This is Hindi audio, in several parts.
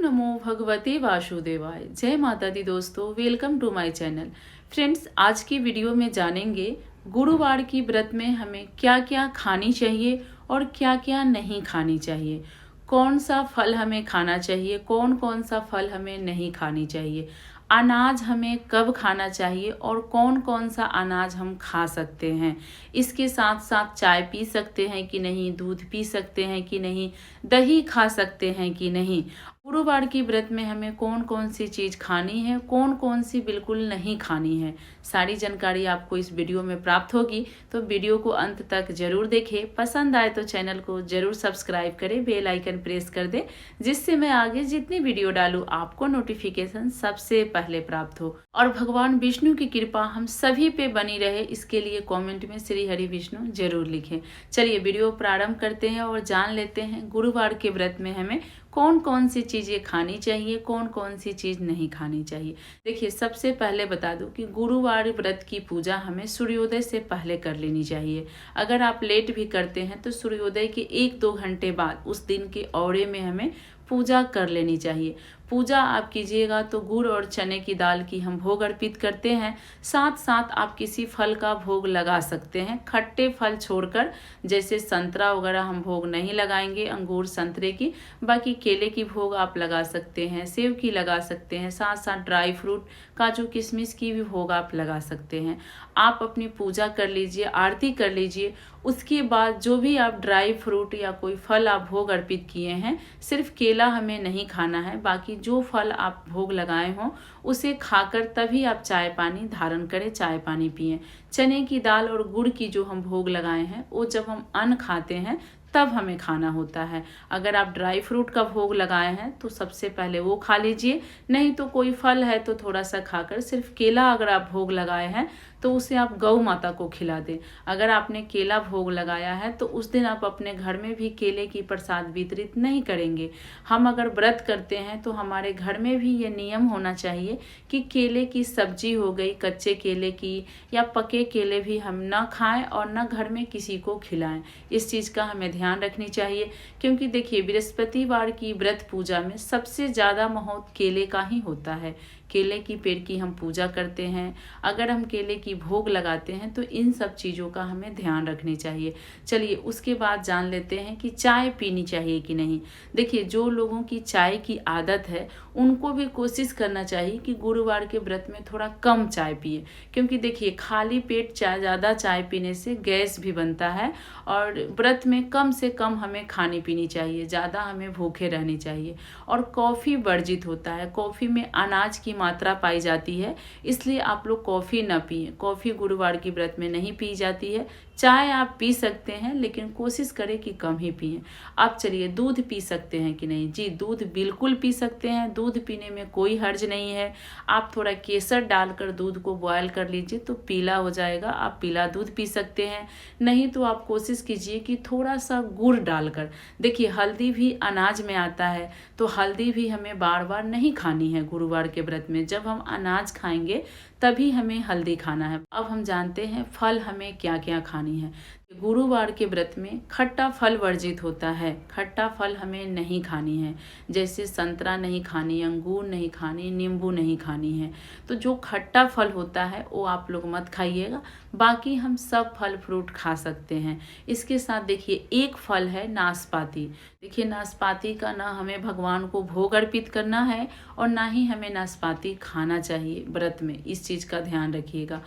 नमो भगवते वासुदेवाय। जय माता दी दोस्तों, welcome to my channel. Friends, आज की वीडियो में जानेंगे गुरुवार की व्रत में हमें क्या क्या खानी चाहिए और क्या क्या नहीं खानी चाहिए। कौन सा फल हमें खाना चाहिए, कौन कौन सा फल हमें नहीं खानी चाहिए, अनाज हमें कब खाना चाहिए और कौन कौन सा अनाज हम खा सकते हैं। इसके साथ साथ चाय पी सकते हैं कि नहीं, दूध पी सकते हैं कि नहीं, दही खा सकते हैं कि नहीं। गुरुवार की व्रत में हमें कौन कौन सी चीज़ खानी है, कौन कौन सी बिल्कुल नहीं खानी है, सारी जानकारी आपको इस वीडियो में प्राप्त होगी। तो वीडियो को अंत तक जरूर देखें। पसंद आए तो चैनल को जरूर सब्सक्राइब करें, बेल आइकन प्रेस कर दें, जिससे मैं आगे जितनी वीडियो डालूँ आपको नोटिफिकेशन सबसे पहले प्राप्त हो। और भगवान विष्णु की कृपा हम सभी पे बनी रहे, इसके लिए कमेंट में श्री हरि विष्णु जरूर लिखें। चलिए वीडियो प्रारंभ करते हैं और जान लेते हैं गुरुवार के व्रत में हमें कौन कौन सी चीज़ें खानी चाहिए, कौन कौन सी चीज़ नहीं खानी चाहिए। देखिए, सबसे पहले बता दूं कि गुरुवार व्रत की पूजा हमें सूर्योदय से पहले कर लेनी चाहिए। अगर आप लेट भी करते हैं तो सूर्योदय के 1-2 घंटे बाद उस दिन के औरे में हमें पूजा कर लेनी चाहिए। पूजा आप कीजिएगा तो गुड़ और चने की दाल की हम भोग अर्पित करते हैं। साथ साथ आप किसी फल का भोग लगा सकते हैं, खट्टे फल छोड़कर। जैसे संतरा वगैरह हम भोग नहीं लगाएंगे, अंगूर संतरे की। बाकी केले की भोग आप लगा सकते हैं, सेब की लगा सकते हैं, साथ साथ ड्राई फ्रूट काजू किशमिश की भी भोग आप लगा सकते हैं। आप अपनी पूजा कर लीजिए, आरती कर लीजिए। उसके बाद जो भी आप ड्राई फ्रूट या कोई फल आप भोग अर्पित किए हैं, सिर्फ केला हमें नहीं खाना है, बाकी जो फल आप भोग लगाए हों उसे खाकर तभी आप चाय पानी धारण करें, चाय पानी पिएं। चने की दाल और गुड़ की जो हम भोग लगाए हैं वो जब हम अन्न खाते हैं तब हमें खाना होता है। अगर आप ड्राई फ्रूट का भोग लगाए हैं तो सबसे पहले वो खा लीजिए, नहीं तो कोई फल है तो थोड़ा सा खाकर, सिर्फ केला अगर आप भोग लगाए हैं तो उसे आप गौ माता को खिला दें। अगर आपने केला भोग लगाया है तो उस दिन आप अपने घर में भी केले की प्रसाद वितरित नहीं करेंगे। हम अगर व्रत करते हैं तो हमारे घर में भी ये नियम होना चाहिए कि केले की सब्जी हो गई, कच्चे केले की या पके केले भी हम ना खाएं और ना घर में किसी को खिलाएं। इस चीज़ का हमें ध्यान रखनी चाहिए, क्योंकि देखिए बृहस्पतिवार की व्रत पूजा में सबसे ज़्यादा महत्व केले का ही होता है। केले की पेड़ की हम पूजा करते हैं, अगर हम केले की भोग लगाते हैं तो इन सब चीज़ों का हमें ध्यान रखनी चाहिए। चलिए उसके बाद जान लेते हैं कि चाय पीनी चाहिए कि नहीं। देखिए, जो लोगों की चाय की आदत है उनको भी कोशिश करना चाहिए कि गुरुवार के व्रत में थोड़ा कम चाय पिए, क्योंकि देखिए खाली पेट ज़्यादा चाय पीने से गैस भी बनता है। और व्रत में कम से कम हमें खानी पीनी चाहिए, ज़्यादा हमें भूखे रहनी चाहिए। और कॉफ़ी वर्जित होता है, कॉफ़ी में अनाज की मात्रा पाई जाती है, इसलिए आप लोग कॉफ़ी न पिए। कॉफ़ी गुरुवार की व्रत में नहीं पी जाती है। चाय आप पी सकते हैं लेकिन कोशिश करें कि कम ही पिए। आप चलिए दूध पी सकते हैं कि नहीं। जी, दूध बिल्कुल पी सकते हैं, दूध पीने में कोई हर्ज नहीं है। आप थोड़ा केसर डालकर दूध को बॉयल कर लीजिए तो पीला हो जाएगा, आप पीला दूध पी सकते हैं। नहीं तो आप कोशिश कीजिए कि थोड़ा सा गुड़ डालकर, देखिए हल्दी भी अनाज में आता है, तो हल्दी भी हमें बार बार नहीं खानी है गुरुवार के व्रत में। जब हम अनाज खाएंगे तभी हमें हल्दी खाना है। अब हम जानते हैं फल हमें क्या क्या खानी है। गुरुवार के व्रत में खट्टा फल वर्जित होता है, खट्टा फल हमें नहीं खानी है। जैसे संतरा नहीं खानी, अंगूर नहीं खानी, नींबू नहीं खानी है। तो जो खट्टा फल होता है वो आप लोग मत खाइएगा, बाकी हम सब फल फ्रूट खा सकते हैं। इसके साथ देखिए एक फल है नाशपाती। देखिए नाशपाती का ना हमें भगवान को भोग अर्पित करना है और ना ही हमें नाशपाती खाना चाहिए व्रत में, इस चीज़ का ध्यान रखिएगा।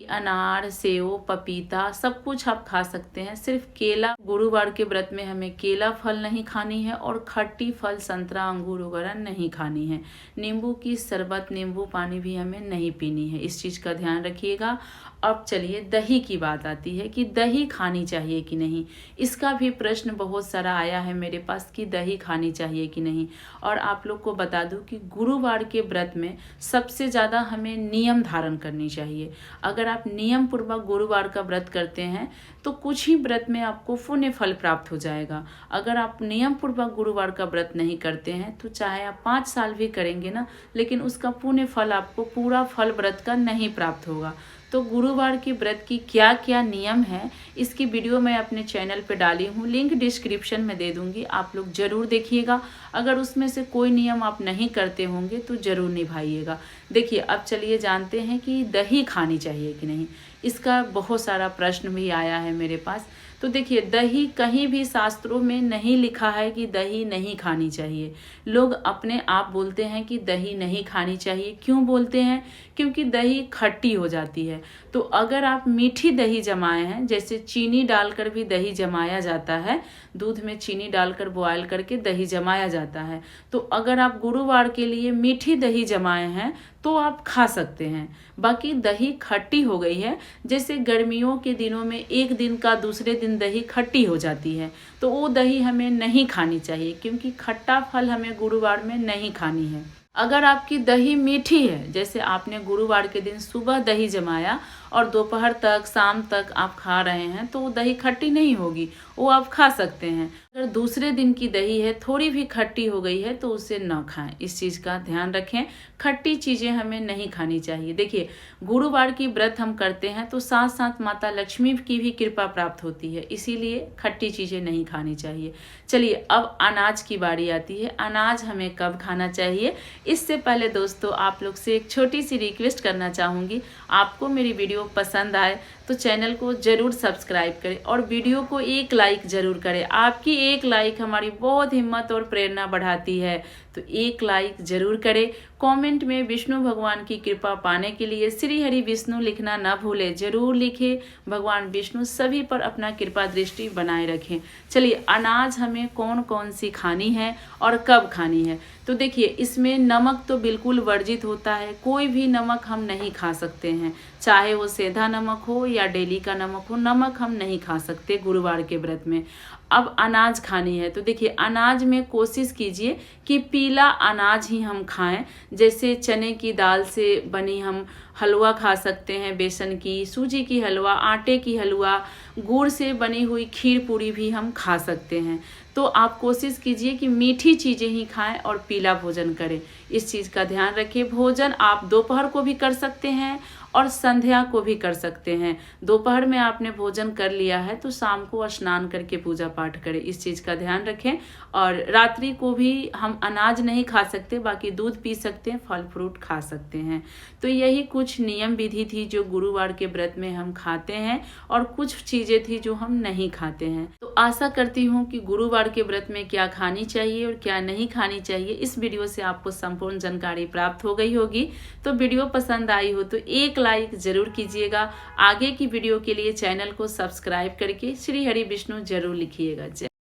अनार, सेव, पपीता सब कुछ आप खा सकते हैं, सिर्फ केला गुरुवार के व्रत में हमें केला फल नहीं खानी है और खट्टी फल संतरा अंगूर वगैरह नहीं खानी है। नींबू की शरबत, नींबू पानी भी हमें नहीं पीनी है, इस चीज़ का ध्यान रखिएगा। अब चलिए दही की बात आती है कि दही खानी चाहिए कि नहीं। इसका भी प्रश्न बहुत सारा आया है मेरे पास कि दही खानी चाहिए कि नहीं। और आप लोग को बता दूं कि गुरुवार के व्रत में सबसे ज़्यादा हमें नियम धारण करनी चाहिए। अगर आप नियम पूर्वक गुरुवार का व्रत करते हैं तो कुछ ही व्रत में आपको पुण्य फल प्राप्त हो जाएगा। अगर आप नियम पूर्वक गुरुवार का व्रत नहीं करते हैं तो चाहे आप 5 साल भी करेंगे ना, लेकिन उसका पुण्य फल आपको पूरा फल व्रत का नहीं प्राप्त होगा। तो गुरुवार के व्रत की क्या क्या नियम है इसकी वीडियो मैं अपने चैनल पे डाली हूँ, लिंक डिस्क्रिप्शन में दे दूँगी, आप लोग ज़रूर देखिएगा। अगर उसमें से कोई नियम आप नहीं करते होंगे तो ज़रूर निभाइएगा। देखिए अब चलिए जानते हैं कि दही खानी चाहिए कि नहीं। इसका बहुत सारा प्रश्न भी आया है मेरे पास। तो देखिए दही कहीं भी शास्त्रों में नहीं लिखा है कि दही नहीं खानी चाहिए। लोग अपने आप बोलते हैं कि दही नहीं खानी चाहिए। क्यों बोलते हैं? क्योंकि दही खट्टी हो जाती है। तो अगर आप मीठी दही जमाए हैं, जैसे चीनी डालकर भी दही जमाया जाता है, दूध में चीनी डालकर बॉयल करके दही जमाया जाता है, तो अगर आप गुरुवार के लिए मीठी दही जमाए हैं तो आप खा सकते हैं। बाकी दही खट्टी हो गई है, जैसे गर्मियों के दिनों में एक दिन का दूसरे दिन दही खट्टी हो जाती है, तो वो दही हमें नहीं खानी चाहिए, क्योंकि खट्टा फल हमें गुरुवार में नहीं खानी है। अगर आपकी दही मीठी है, जैसे आपने गुरुवार के दिन सुबह दही जमाया और दोपहर तक शाम तक आप खा रहे हैं, तो वो दही खट्टी नहीं होगी, वो आप खा सकते हैं। अगर दूसरे दिन की दही है, थोड़ी भी खट्टी हो गई है, तो उसे न खाएं। इस चीज़ का ध्यान रखें, खट्टी चीज़ें हमें नहीं खानी चाहिए। देखिए गुरुवार की व्रत हम करते हैं तो साथ साथ माता लक्ष्मी की भी कृपा प्राप्त होती है, इसीलिए खट्टी चीज़ें नहीं खानी चाहिए। चलिए अब अनाज की बारी आती है। अनाज हमें कब खाना चाहिए, इससे पहले दोस्तों आप लोग से एक छोटी सी रिक्वेस्ट करना चाहूँगी। आपको मेरी वीडियो पसंद आए तो चैनल को ज़रूर सब्सक्राइब करें और वीडियो को एक लाइक ज़रूर करें। आपकी एक लाइक हमारी बहुत हिम्मत और प्रेरणा बढ़ाती है, तो एक लाइक ज़रूर करें। कमेंट में विष्णु भगवान की कृपा पाने के लिए श्री हरि विष्णु लिखना ना भूलें, ज़रूर लिखें। भगवान विष्णु सभी पर अपना कृपा दृष्टि बनाए रखें। चलिए अनाज हमें कौन कौन सी खानी है और कब खानी है। तो देखिए इसमें नमक तो बिल्कुल वर्जित होता है, कोई भी नमक हम नहीं खा सकते हैं, चाहे वो सेंधा नमक हो या डेली का नमक हो, नमक हम नहीं खा सकते गुरुवार के व्रत में। अब अनाज खानी है तो देखिए अनाज में कोशिश कीजिए कि पीला अनाज ही हम खाएं, जैसे चने की दाल से बनी हम हलवा खा सकते हैं, बेसन की, सूजी की हलवा, आटे की हलवा, गुड़ से बनी हुई खीर पूरी भी हम खा सकते हैं। तो आप कोशिश कीजिए कि मीठी चीज़ें ही खाएं और पीला भोजन करें, इस चीज़ का ध्यान रखिए। भोजन आप दोपहर को भी कर सकते हैं और संध्या को भी कर सकते हैं। दोपहर में आपने भोजन कर लिया है तो शाम को स्नान करके पूजा पाठ करें, इस चीज़ का ध्यान रखें। और रात्रि को भी हम अनाज नहीं खा सकते, बाकी दूध पी सकते हैं, फल फ्रूट खा सकते हैं। तो यही कुछ नियम विधि थी जो गुरुवार के व्रत में हम खाते हैं, और कुछ चीज़ें थी जो हम नहीं खाते हैं। तो आशा करती हूँ कि गुरुवार के व्रत में क्या खानी चाहिए और क्या नहीं खानी चाहिए, इस वीडियो से आपको संपूर्ण जानकारी प्राप्त हो गई होगी। तो वीडियो पसंद आई हो तो एक लाइक जरूर कीजिएगा। आगे की वीडियो के लिए चैनल को सब्सक्राइब करके श्री हरि विष्णु जरूर लिखिएगा।